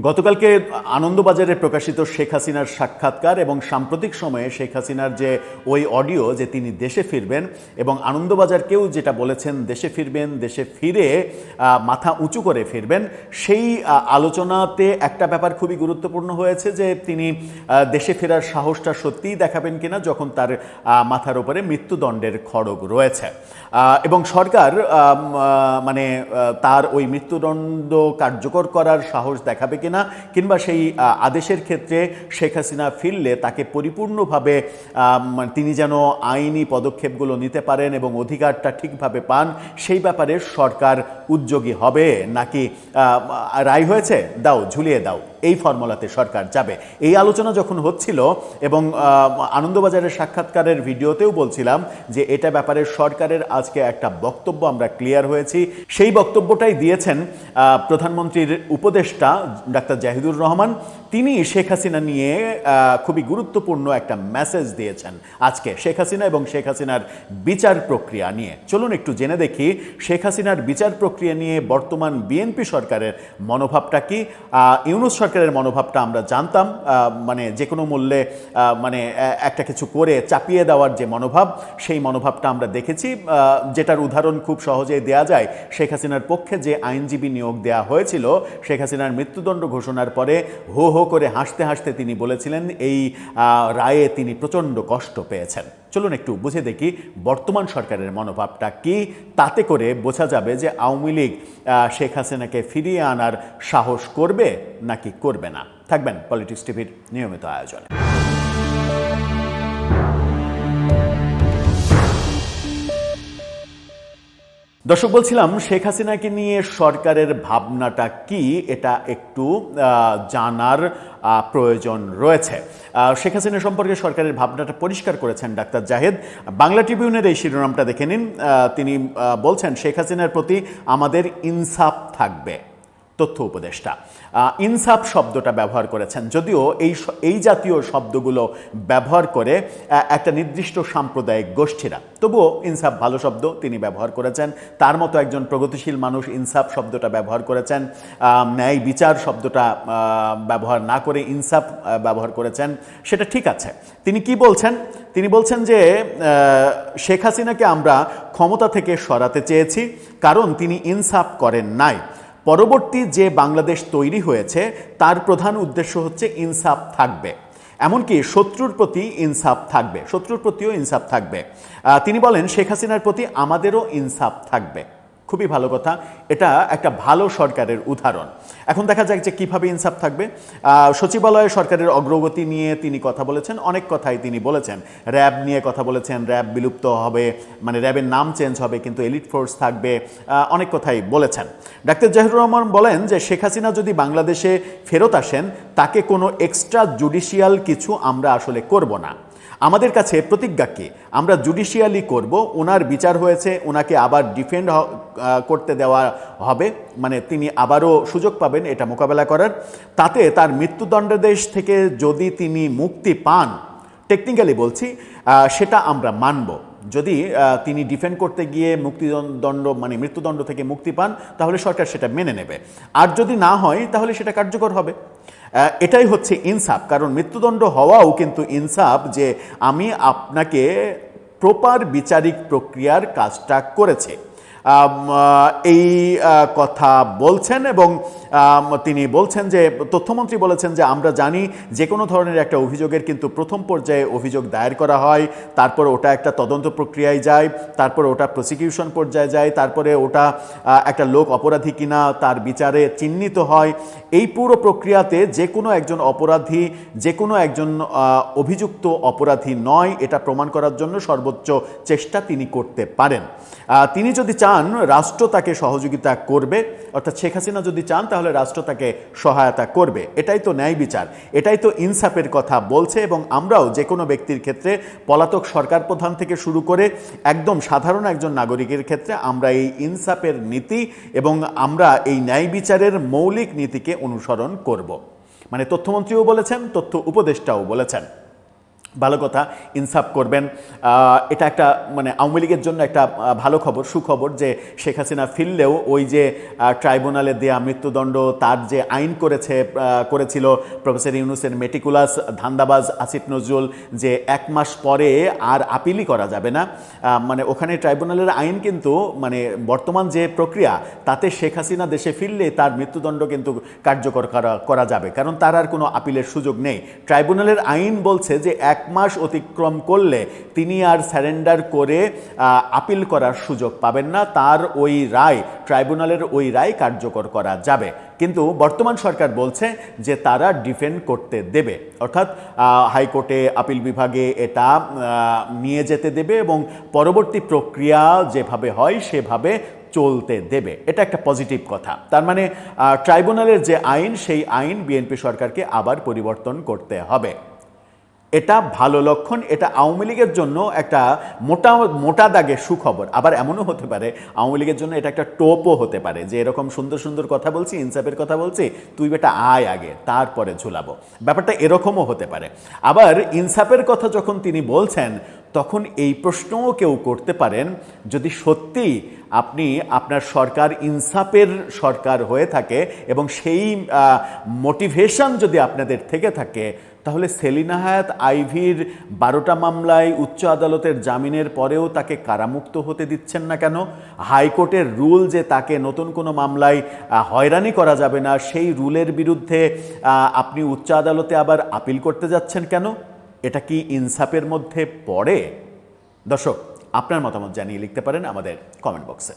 গতকালকে আনন্দবাজারে প্রকাশিত শেখ হাসিনার সাক্ষাৎকার এবং সাম্প্রতিক সময়ে শেখ হাসিনার যে ওই অডিও যে তিনি দেশে ফিরবেন এবং আনন্দবাজারকেও যেটা বলেছেন দেশে ফিরবেন, দেশে ফিরে মাথা উঁচু করে ফিরবেন, সেই আলোচনাতে একটা ব্যাপার খুবই গুরুত্বপূর্ণ হয়েছে যে তিনি দেশে ফেরার সাহসটা সত্যিই দেখাবেন কিনা যখন তার মাথার উপরে মৃত্যুদণ্ডের খড়গ রয়েছে এবং সরকার মানে তার ওই মৃত্যুদণ্ড কার্যকর করার সাহস দেখাবে কিনা কিংবা সেই আদেশের ক্ষেত্রে শেখ হাসিনা ফিরলে তাকে পরিপূর্ণভাবে তিনি যেন আইনি পদক্ষেপগুলো নিতে পারেন এবং অধিকারটা ঠিকভাবে পান, সেই ব্যাপারে সরকার উদ্যোগী হবে নাকি রায় হয়েছে দাও ঝুলিয়ে দাও এই ফর্মুলাতে সরকার যাবে। এই আলোচনা যখন হচ্ছিল এবং আনন্দবাজারের সাক্ষাৎকারের ভিডিওতেও বলছিলাম যে এটা ব্যাপারে সরকারের আজকে একটা বক্তব্য আমরা ক্লিয়ার হয়েছি। সেই বক্তব্যটাই দিয়েছেন প্রধানমন্ত্রীর উপদেষ্টা ডাক্তার জাহিদুর রহমান। তিনি শেখ হাসিনা নিয়ে খুবই গুরুত্বপূর্ণ একটা মেসেজ দিয়েছেন আজকে শেখ হাসিনা এবং শেখ হাসিনার বিচার প্রক্রিয়া নিয়ে। চলুন একটু জেনে দেখি শেখ হাসিনার বিচার প্রক্রিয়া নিয়ে বর্তমান বিএনপি সরকারের মনোভাবটা কি। ইউনূস সরকারের মনোভাবটা আমরা জানতাম, মানে যে কোনো মূল্যে মানে একটা কিছু করে চাপিয়ে দেওয়ার যে মনোভাব, সেই মনোভাবটা আমরা দেখেছি, যেটার উদাহরণ খুব সহজেই দেয়া যায়। শেখ হাসিনার পক্ষে যে আইনজীবী নিয়োগ দেওয়া হয়েছিল, শেখ হাসিনার মৃত্যুদণ্ড ঘোষণার পরে হো হো করে হাসতে হাসতে তিনি বলেছিলেন এই রায়ে তিনি প্রচণ্ড কষ্ট পেয়েছেন। চলুন একটু বুঝে দেখি বর্তমান সরকারের মনোভাবটা কি। তাতে করে বোঝা যাবে যে আওয়ামী লীগ শেখ হাসিনাকে ফিরিয়ে আনার সাহস করবে নাকি করবে না। থাকবেন পলিটিক্স টিভির নিয়মিত আয়োজনে। দর্শক, বলছিলাম শেখ হাসিনাকে নিয়ে সরকারের ভাবনাটা কি এটা একটু জানার প্রয়োজন রয়েছে। শেখ হাসিনা সম্পর্কে সরকারের ভাবনাটা পরিষ্কার করেছেন ডাক্তার জাহেদ। বাংলা ট্রিবিউনের এই শিরোনামটা দেখে নিন। তিনি বলছেন শেখ হাসিনার প্রতি আমাদের ইনসাফ থাকবে। তথ্য উপদেষ্টা ইনসাফ শব্দটা ব্যবহার করেছেন, যদিও এই জাতীয় শব্দগুলো ব্যবহার করে একটা নির্দিষ্ট সাম্প্রদায়িক গোষ্ঠীরা, তবুও ইনসাফ ভালো শব্দ তিনি ব্যবহার করেছেন। তার মতো একজন প্রগতিশীল মানুষ ইনসাফ শব্দটা ব্যবহার করেছেন, ন্যায় বিচার শব্দটা ব্যবহার না করে ইনসাফ ব্যবহার করেছেন, সেটা ঠিক আছে। তিনি কি বলছেন? তিনি বলছেন যে শেখ হাসিনাকে আমরা ক্ষমতা থেকে সরাতে চেয়েছি কারণ তিনি ইনসাফ করেন নাই। পরবর্তী যে বাংলাদেশ তৈরি হয়েছে তার প্রধান উদ্দেশ্য হচ্ছে ইনসাফ থাকবে, এমনকি শত্রুর প্রতি ইনসাফ থাকবে, শত্রুর প্রতিও ইনসাফ থাকবে। তিনি বলেন শেখ হাসিনার প্রতি আমাদেরও ইনসাফ থাকবে। খুবই ভালো কথা, এটা একটা ভালো সরকারের উদাহরণ। এখন দেখা যাক যে কীভাবে ইনসাফ থাকবে। সচিবালয়ে সরকারের অগ্রগতি নিয়ে তিনি কথা বলেছেন, অনেক কথাই তিনি বলেছেন। র্যাব নিয়ে কথা বলেছেন, র্যাব বিলুপ্ত হবে, মানে র্যাবের নাম চেঞ্জ হবে কিন্তু এলিট ফোর্স থাকবে, অনেক কথাই বলেছেন। ডাক্তার জাহিদুর রহমান বলেন যে শেখ হাসিনা যদি বাংলাদেশে ফেরত আসেন তাকে কোনো এক্সট্রা জুডিশিয়াল কিছু আমরা আসলে করব না। আমাদের কাছে প্রতিজ্ঞা কি, আমরা জুডিশিয়ালি করব, ওনার বিচার হয়েছে, ওনাকে আবার ডিফেন্ড করতে দেওয়া হবে, মানে তিনি আবারও সুযোগ পাবেন এটা মোকাবেলা করার। তাতে তার মৃত্যুদণ্ডাদেশ থেকে যদি তিনি মুক্তি পান, টেকনিক্যালি বলছি, সেটা আমরা মানব। যদি তিনি ডিফেন্ড করতে গিয়ে মুক্তিদণ্ড মানে মৃত্যুদণ্ড থেকে মুক্তি পান তাহলে সরকার সেটা মেনে নেবে, আর যদি না হয় তাহলে সেটা কার্যকর হবে। এটাই হচ্ছে ইনসাফ, কারণ মৃত্যুদণ্ড হওয়াও কিন্তু ইনসাফ যে আমি আপনাকে প্রপার বিচারিক প্রক্রিয়ার কাজটা করেছে, এই কথা বলছেন। এবং তিনি বলছেন যে তথ্যমন্ত্রী বলেছেন যে আমরা জানি যে কোনো ধরনের একটা অভিযোগের কিন্তু প্রথম পর্যায়ে অভিযোগ দায়ের করা হয়, তারপর ওটা একটা তদন্ত প্রক্রিয়ায় যায়, তারপর ওটা প্রসিকিউশন পর্যায়ে যায়, তারপরে ওটা একটা লোক অপরাধী কিনা তার বিচারে চিহ্নিত হয়। এই পুরো প্রক্রিয়াতে যে কোনো একজন অপরাধী, যে কোনো একজন অভিযুক্ত অপরাধী নয় এটা প্রমাণ করার জন্য সর্বোচ্চ চেষ্টা তিনি করতে পারেন। তিনি যদি চান রাষ্ট্র তাকে সহযোগিতা করবে, অর্থাৎ শেখ হাসিনা যদি চান তাহলে রাষ্ট্র তাকে সহায়তা করবে। এটাই তো ন্যায় বিচার, এটাই তো ইনসাফের কথা বলছে। এবং আমরাও যে কোনো ব্যক্তির ক্ষেত্রে, পলাতক সরকার প্রধান থেকে শুরু করে একদম সাধারণ একজন নাগরিকের ক্ষেত্রে আমরা এই ইনসাফের নীতি এবং আমরা এই ন্যায় বিচারের মৌলিক নীতিকে অনুসরণ করব। মানে তথ্যমন্ত্রীও বলেছেন, তথ্য উপদেষ্টাও বলেছেন। ভালো কথা, ইনসাফ করবেন। এটা একটা মানে আওয়ামী লীগের জন্য একটা ভালো খবর, সুখবর যে শেখ হাসিনা ফিরলেও ওই যে ট্রাইব্যুনালে দেয়া মৃত্যুদণ্ড, তার যে আইন করেছিল প্রফেসর ইউনূসের মেটিকুলাস ধান্দাবাজ আসিফ নজরুল, যে 1 মাস পরে আর আপিলই করা যাবে না, মানে ওখানে ট্রাইব্যুনালের আইন কিন্তু মানে বর্তমান যে প্রক্রিয়া তাতে শেখ হাসিনা দেশে ফিরলে তার মৃত্যুদণ্ড কিন্তু কার্যকর করা যাবে, কারণ তার আর কোনো আপিলের সুযোগ নেই। ট্রাইব্যুনালের আইন বলছে যে 1 মাস অতিক্রম করলে তিনি আর স্যারেন্ডার করে আপিল করার সুযোগ পাবেন না, তার ওই রায়, ট্রাইব্যুনালের ওই রায় কার্যকর করা যাবে। কিন্তু বর্তমান সরকার বলছে যে তারা ডিফেন্ড করতে দেবে, অর্থাৎ হাইকোর্টে, আপিল বিভাগে এটা নিয়ে যেতে দেবে এবং পরবর্তী প্রক্রিয়া যেভাবে হয় সেভাবে চলতে দেবে। এটা একটা পজিটিভ কথা। তার মানে ট্রাইব্যুনালের যে আইন, সেই আইন বিএনপি সরকারকে আবার পরিবর্তন করতে হবে। এটা ভালো লক্ষণ। এটা আওয়ামী লীগের জন্য একটা মোটা দাগে সুখবর। আবার এমনও হতে পারে আওয়ামী লীগের জন্য এটা একটা টোপও হতে পারে যে এরকম সুন্দর সুন্দর কথা বলছি, ইনসাফের কথা বলছি, তুই বেটা আয় আগে, তারপরে ঝুলাবো। ব্যাপারটা এরকমও হতে পারে। আবার ইনসাফের কথা যখন তিনি বলছেন তখন এই প্রশ্নও কেউ করতে পারেন, যদি সত্যি আপনার সরকার ইনসাফের সরকার হয়ে থাকে এবং সেই মোটিভেশন যদি আপনাদের থেকে থাকে, তাহলে সেলিনা হায়াৎ আইভীর 12টা মামলায় উচ্চ আদালতের জামিনের পরেও তাকে কারামুক্ত হতে দিচ্ছেন না কেন? হাইকোর্টের রুল যে তাকে নতুন কোনো মামলায় হয়রানি করা যাবে না, সেই রুলের বিরুদ্ধে আপনি উচ্চ আদালতে আবার আপিল করতে যাচ্ছেন কেন? এটা কি ইনসাফের মধ্যে পড়ে? দর্শক, আপনার মতামত জানিয়ে লিখতে পারেন আমাদের কমেন্ট বক্সে।